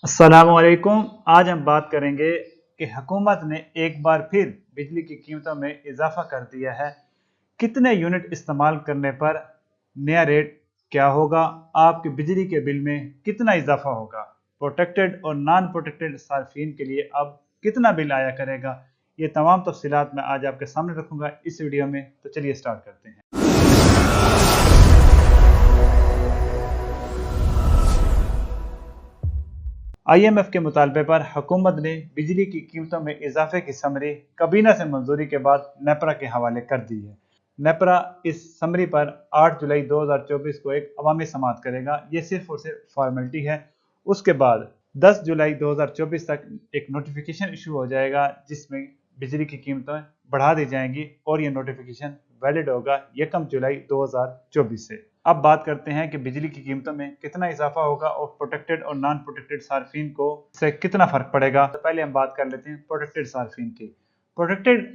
अस्सलामुअलैकुम। आज हम बात करेंगे कि हुकूमत ने एक बार फिर बिजली की कीमतों में इजाफा कर दिया है। कितने यूनिट इस्तेमाल करने पर नया रेट क्या होगा, आपके बिजली के बिल में कितना इजाफा होगा, प्रोटेक्टेड और नॉन प्रोटेक्टेड सार्फिन के लिए अब कितना बिल आया करेगा, ये तमाम तफसीलात मैं आज आपके सामने रखूंगा इस वीडियो में। तो चलिए स्टार्ट करते हैं। IMF के मुतालबे पर हुकूमत ने बिजली की कीमतों में इजाफे की समरी काबीना से मंजूरी के बाद नेपरा के हवाले कर दी है। नेपरा इस समरी पर 8 जुलाई 2024 को एक अवामी समाअत करेगा। ये सिर्फ और सिर्फ फॉर्मेलिटी है। उसके बाद 10 जुलाई 2024 तक एक नोटिफिकेशन इशू हो जाएगा जिसमें बिजली की कीमतें बढ़ा दी जाएंगी और ये नोटिफिकेशन वैलिड होगा 1 जुलाई 2024 से। अब बात करते हैं कि बिजली की कीमतों में कितना इजाफा होगा और प्रोटेक्टेड और नॉन प्रोटेक्टेड सार्फिन को से कितना फर्क पड़ेगा। तो पहले हम बात कर लेते हैं प्रोटेक्टेड सार्फिन की। प्रोटेक्टेड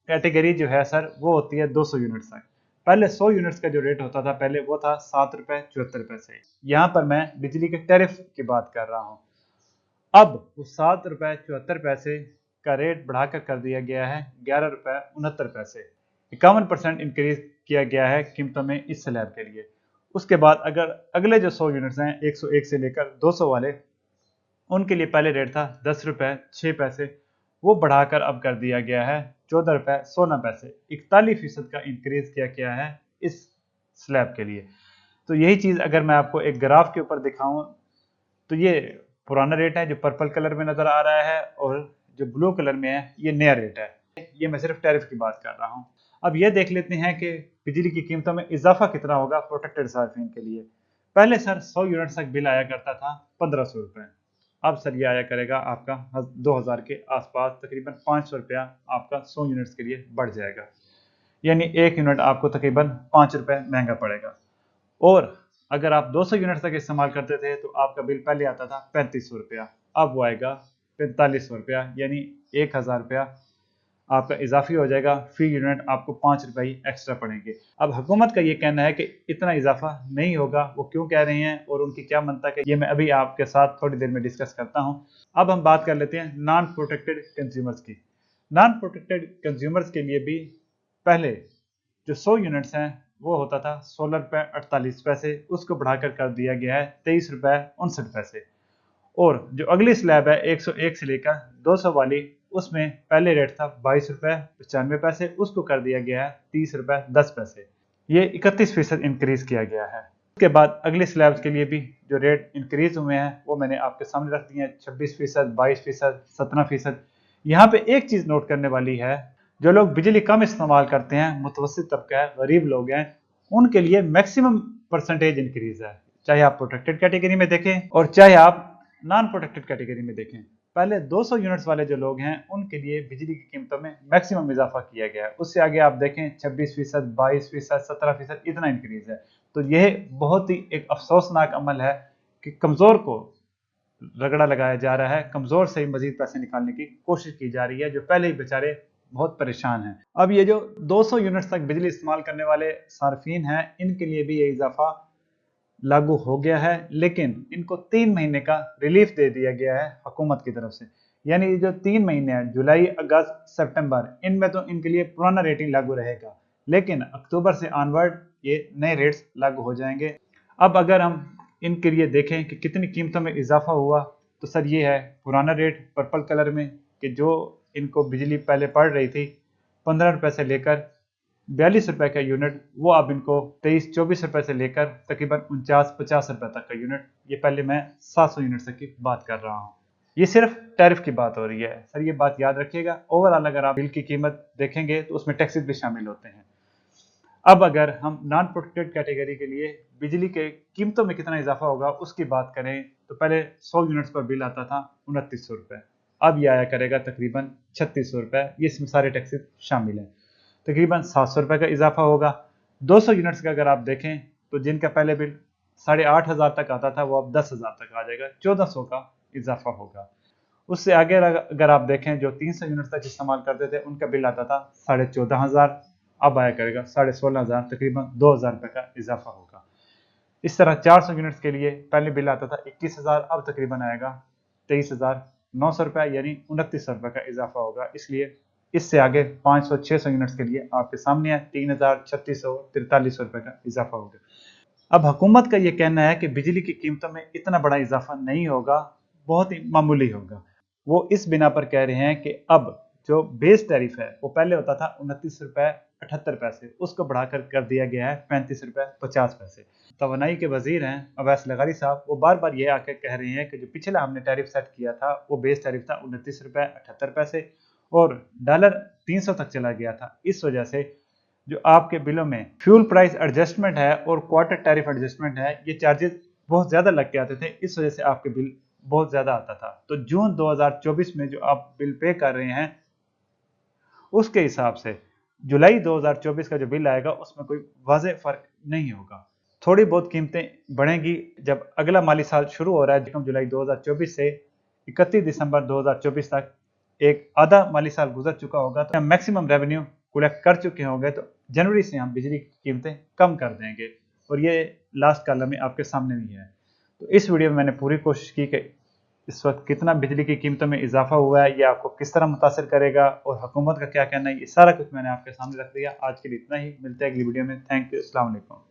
कैटेगरी जो है सर वो होती है 200 यूनिट्स तक। पहले 100 यूनिट्स का जो रेट होता था पहले वो था 7 रुपए 74 पैसे। यहाँ पर मैं बिजली के टैरिफ की बात कर रहा हूँ। अब वो 7 रुपए 74 पैसे का रेट बढ़ाकर कर दिया गया है 11 रुपए 69 पैसे। 51% इंक्रीज किया गया है कीमतों में इस स्लैब के लिए। उसके बाद अगर अगले जो 100 यूनिट्स हैं 101 से लेकर 200 वाले, उनके लिए पहले रेट था 10 रुपए 6 पैसे, वो बढ़ाकर अब कर दिया गया है 14 रुपए 16 पैसे। 41% का इंक्रीज किया गया है इस स्लैब के लिए। तो यही चीज़ अगर मैं आपको एक ग्राफ के ऊपर दिखाऊं तो ये पुराना रेट है जो पर्पल कलर में नजर आ रहा है और जो ब्लू कलर में है ये नया रेट है। ये मैं सिर्फ टैरिफ की बात कर रहा हूँ। अब ये देख लेते हैं कि बिजली की कीमतों में इजाफा कितना होगा प्रोटेक्टेड सार्फिन के लिए। पहले सर 100 यूनिट तक बिल आया करता था 1500 रुपये। अब सर ये आया करेगा आपका 2000 के आसपास, तकरीबन 500 रुपया आपका 100 यूनिट्स के लिए बढ़ जाएगा। यानी एक यूनिट आपको तकरीबन 5 रुपये महंगा पड़ेगा। और अगर आप 200 यूनिट तक इस्तेमाल करते थे तो आपका बिल पहले आता था 3500 रुपया, अब वो आएगा 4500 रुपया, यानी 1000 रुपया आपका इजाफी हो जाएगा। फी यूनिट आपको 5 रुपये ही एक्स्ट्रा पड़ेंगे। अब हुकूमत का ये कहना है कि इतना इजाफा नहीं होगा। वो क्यों कह रहे हैं और उनकी क्या मंतक है ये मैं अभी आपके साथ थोड़ी देर में डिस्कस करता हूँ। अब हम बात कर लेते हैं नॉन प्रोटेक्टेड कंज्यूमर्स की। नॉन प्रोटेक्टेड कंज्यूमर्स के लिए भी पहले जो 100 यूनिट्स हैं वो होता था 16 रुपये 48 पैसे, उसको बढ़ाकर कर दिया गया है 23 रुपये 59 पैसे। और जो अगली स्लैब है 101 से लेकर 200 वाली, उसमें पहले रेट था 22 रुपये 95 पैसे, उसको कर दिया गया है 30 रुपये 10 पैसे। ये 31% इंक्रीज किया गया है। उसके बाद अगले स्लैब्स के लिए भी जो रेट इंक्रीज हुए हैं वो मैंने आपके सामने रख दिए हैं, 26%, 22%, 17%। यहाँ पे एक चीज नोट करने वाली है, जो लोग बिजली कम इस्तेमाल करते हैं, मुतवस्सित तबका है, गरीब लोग हैं, उनके लिए मैक्सिमम परसेंटेज इंक्रीज है। चाहे आप प्रोटेक्टेड कैटेगरी में देखें और चाहे आप नॉन प्रोटेक्टेड कैटेगरी में देखें। पहले 200 यूनिट्स वाले जो लोग हैं उनके लिए बिजली की कीमतों में मैक्सिमम इजाफा किया गया है। उससे आगे आप देखें 26%, 22%, 17%, इतना इंक्रीज है। तो यह बहुत ही एक अफसोसनाक अमल है कि कमजोर को रगड़ा लगाया जा रहा है, कमजोर से ही मजीद पैसे निकालने की कोशिश की जा रही है, जो पहले ही बेचारे बहुत परेशान हैं। अब ये जो 200 यूनिट्स तक बिजली इस्तेमाल करने वाले सार्फिन हैं इनके लिए भी ये इजाफा लागू हो गया है, लेकिन इनको 3 महीने का रिलीफ दे दिया गया है हुकूमत की तरफ से। यानी जो 3 महीने हैं जुलाई अगस्त सितंबर, इनमें तो इनके लिए पुराना रेटिंग लागू रहेगा, लेकिन अक्टूबर से ऑनवर्ड ये नए रेट्स लागू हो जाएंगे। अब अगर हम इनके लिए देखें कि कितनी कीमतों में इजाफा हुआ तो सर ये है पुराना रेट पर्पल कलर में, कि जो इनको बिजली पहले पड़ रही थी 15 रुपए से लेकर 42 रुपए का यूनिट, वो अब इनको 23-24 रुपए से लेकर तकरीबन 49-50 रुपए तक का यूनिट। ये पहले मैं 700 यूनिट तक की बात कर रहा हूँ। ये सिर्फ टैरिफ की बात हो रही है सर, ये बात याद रखिएगा। ओवरऑल अगर आप बिल की कीमत देखेंगे तो उसमें टैक्सेस भी शामिल होते हैं। अब अगर हम नॉन प्रोटेक्टेड कैटेगरी के लिए बिजली के कीमतों में कितना इजाफा होगा उसकी बात करें तो पहले 100 यूनिट्स पर बिल आता था 2900 रुपये, अब यह आया करेगा तकरीबन 3600 रुपये। ये इसमें सारे टैक्सेस शामिल हैं, तकरीबन 700 रुपये का इजाफा होगा। 200 यूनिट्स का अगर आप देखें तो जिनका पहले बिल 8500 तक आता था वो अब 10,000 तक आ जाएगा, 1400 का इजाफा होगा। उससे आगे अगर आप देखें जो 300 यूनिट तक इस्तेमाल करते थे उनका बिल आता था 14,500, अब आया करेगा 16,500, तकरीबन 2,000 रुपये का इजाफा होगा। इस तरह 400 यूनिट्स के लिए पहले बिल आता था 21,000, अब तकरीबन आएगा 23,900 रुपये यानी 2900 रुपये का इजाफा होगा। इसलिए इससे आगे 500-600 यूनिट्स के लिए आपके सामने है 3,3643 रुपये का इजाफा होगा। अब हुकूमत का ये कहना है कि बिजली की कीमतों में इतना बड़ा इजाफा नहीं होगा, बहुत ही मामूली होगा। वो इस बिना पर कह रहे हैं कि अब जो बेस टैरिफ है वो पहले होता था 29 रुपये 78 पैसे, उसको बढ़ाकर कर दिया गया है 35 रुपये 50 पैसे। तवानाई के वजीर हैं अवैस लगारी साहब, वो बार बार ये आके कह रहे हैं कि जो पिछला हमने टैरिफ सेट किया था वो बेस टैरिफ था 29 रुपये 78 पैसे और डॉलर 300 तक चला गया था। इस वजह से जो आपके बिलों में फ्यूल प्राइस एडजस्टमेंट है और क्वार्टर टैरिफ एडजस्टमेंट है, ये चार्जेस बहुत ज्यादा लग के आते थे। इस वजह से आपके बिल बहुत ज्यादा आता था। तो जून 2024 में जो आप बिल पे कर रहे हैं उसके हिसाब से जुलाई 2024 का जो बिल आएगा उसमें कोई वाज़ेह फर्क नहीं होगा। थोड़ी बहुत कीमतें बढ़ेंगी जब अगला माली साल शुरू हो रहा है, जुलाई 2024 से 31 दिसंबर 2024 तक एक आधा माली साल गुजर चुका होगा, तो हम मैक्सिमम रेवेन्यू कलेक्ट कर चुके होंगे, तो जनवरी से हम बिजली की कीमतें कम कर देंगे। और ये लास्ट कॉलम में आपके सामने भी है। तो इस वीडियो में मैंने पूरी कोशिश की कि इस वक्त कितना बिजली की कीमतों में इजाफा हुआ है, ये आपको किस तरह मुतासर करेगा और हुकूमत का क्या कहना है, ये सारा कुछ मैंने आपके सामने रख दिया। आज के लिए इतना ही, मिलते हैं अगली वीडियो में। थैंक यू, अस्सलाम वालेकुम।